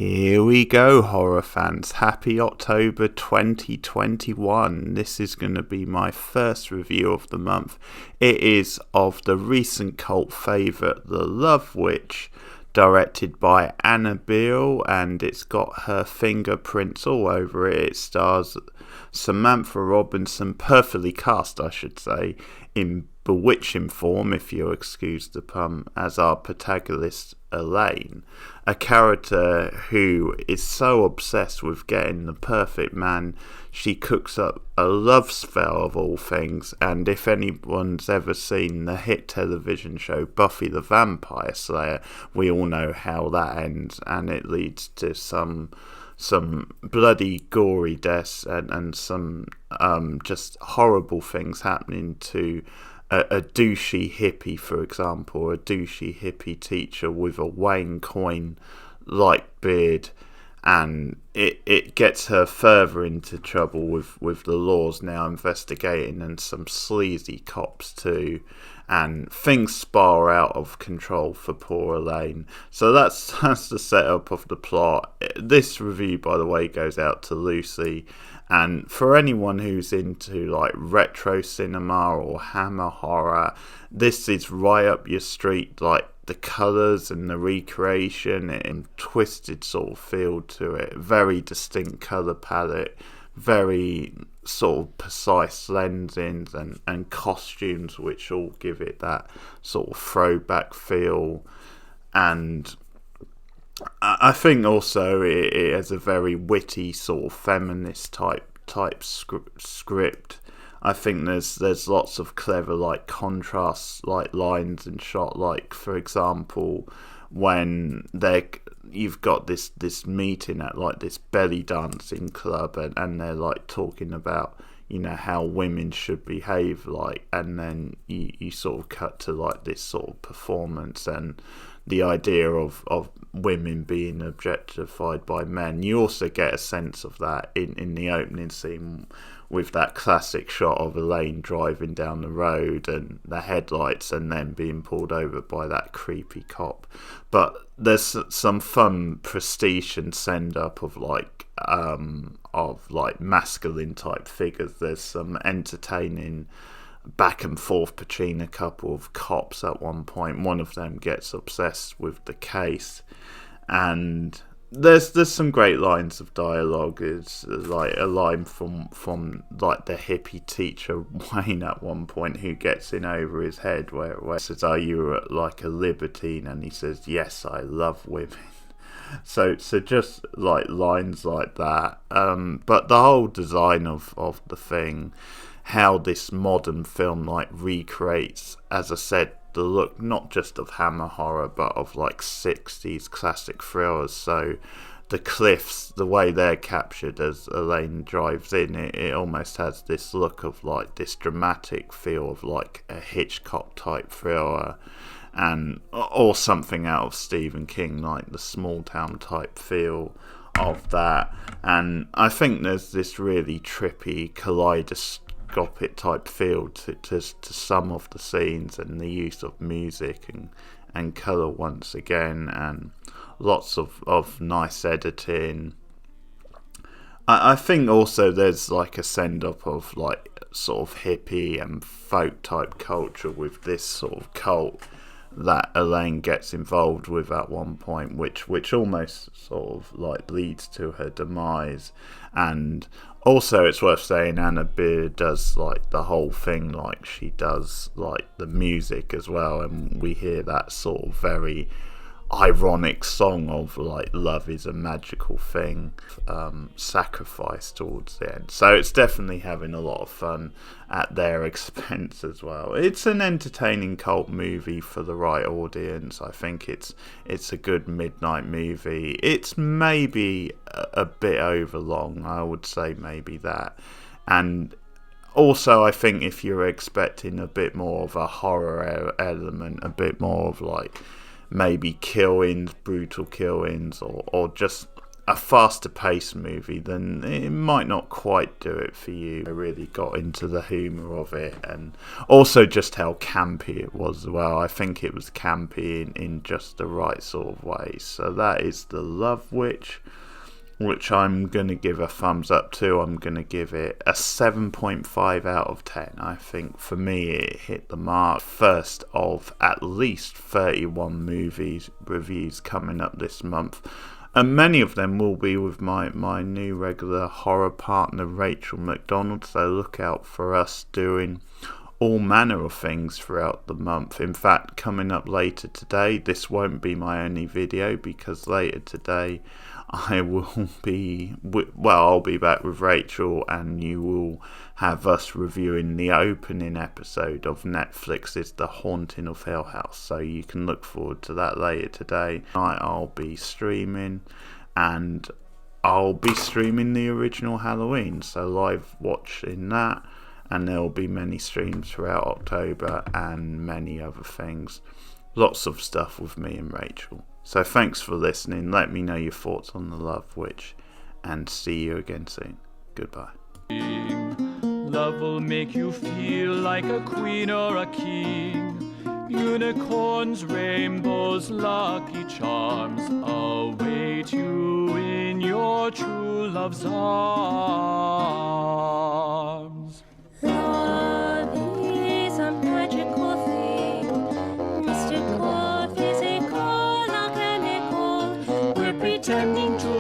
Here we go, horror fans. Happy October 2021. This is going to be my first review of the month. It is of the recent cult favourite, The Love Witch, directed by Anna Beale, and it's got her fingerprints all over it. It stars Samantha Robinson, perfectly cast, I should say, in bewitching form, if you'll excuse the pun, as our protagonist Elaine, a character who is so obsessed with getting the perfect man, she cooks up a love spell of all things. And if anyone's ever seen the hit television show Buffy the Vampire Slayer, we all know how that ends, and it leads to some bloody gory deaths and some just horrible things happening to a douchey hippie, for example, a douchey hippie teacher with a Wayne Coyne-like beard, and it gets her further into trouble with the laws now investigating, and some sleazy cops too, and things spiral out of control for poor Elaine. So that's the setup of the plot. This review, by the way, goes out to Lucy. And for anyone who's into like retro cinema or hammer horror, this is right up your street. Like the colours and the recreation and twisted sort of feel to it. Very distinct colour palette. Very sort of precise lensings and costumes, which all give it that sort of throwback feel. And I think also it has a very witty sort of feminist type script. I think there's lots of clever like contrasts, like lines and shot. Like for example, when you've got this meeting at like this belly dancing club, and they're like talking about, you know, how women should behave, like, and then you sort of cut to like this sort of performance and the idea of women being objectified by men. You also get a sense of that in the opening scene with that classic shot of Elaine driving down the road and the headlights and then being pulled over by that creepy cop. But there's some fun prestige and send up of masculine type figures. There's some entertaining back and forth between a couple of cops at one point. One of them gets obsessed with the case, and there's some great lines of dialogue. It's like a line from like the hippie teacher Wayne at one point, who gets in over his head, where it says, "Are you like a libertine?" And he says, "Yes, I love women." So just like lines like that. But the whole design of the thing, how this modern film like recreates, as I said, the look not just of hammer horror but of like 60s classic thrillers. So the cliffs, the way they're captured as Elaine drives in, it almost has this look of like this dramatic feel of like a Hitchcock type thriller, and or something out of Stephen King, like the small town type feel of that. And I think there's this really trippy kaleidoscopic type feel to some of the scenes, and the use of music and colour once again, and lots of nice editing. I think also there's like a send up of like sort of hippie and folk type culture with this sort of cult that Elaine gets involved with at one point, which almost sort of like leads to her demise. And also it's worth saying Anna Beale does like the whole thing, like she does like the music as well, and we hear that sort of very ironic song of like love is a magical thing, sacrifice towards the end. So it's definitely having a lot of fun at their expense as well. It's an entertaining cult movie for the right audience. I think it's a good midnight movie. It's maybe a bit overlong, I would say maybe that. And also I think if you're expecting a bit more of a horror element, a bit more of like maybe killings, brutal killings, or just a faster paced movie, then it might not quite do it for you. I really got into the humour of it, and also just how campy it was as well. I think it was campy in just the right sort of way. So that is The Love Witch, which I'm going to give a thumbs up to. I'm going to give it a 7.5 out of 10. I think for me it hit the mark. First of at least 31 movies reviews coming up this month. And many of them will be with my new regular horror partner, Rachel McDonald. So look out for us doing all manner of things throughout the month. In fact, coming up later today, this won't be my only video, because later today I will be, I'll be back with Rachel, and you will have us reviewing the opening episode of Netflix's The Haunting of Hill House. So you can look forward to that later today. I'll be streaming, and I'll be streaming the original Halloween, so live watching that. And there will be many streams throughout October and many other things. Lots of stuff with me and Rachel. So thanks for listening. Let me know your thoughts on The Love Witch, and see you again soon. Goodbye. Love will make you feel like a queen or a king. Unicorns, rainbows, lucky charms await you in your true love's arms. Love is a magical thing, mystical, physical, alchemical. We're pretending to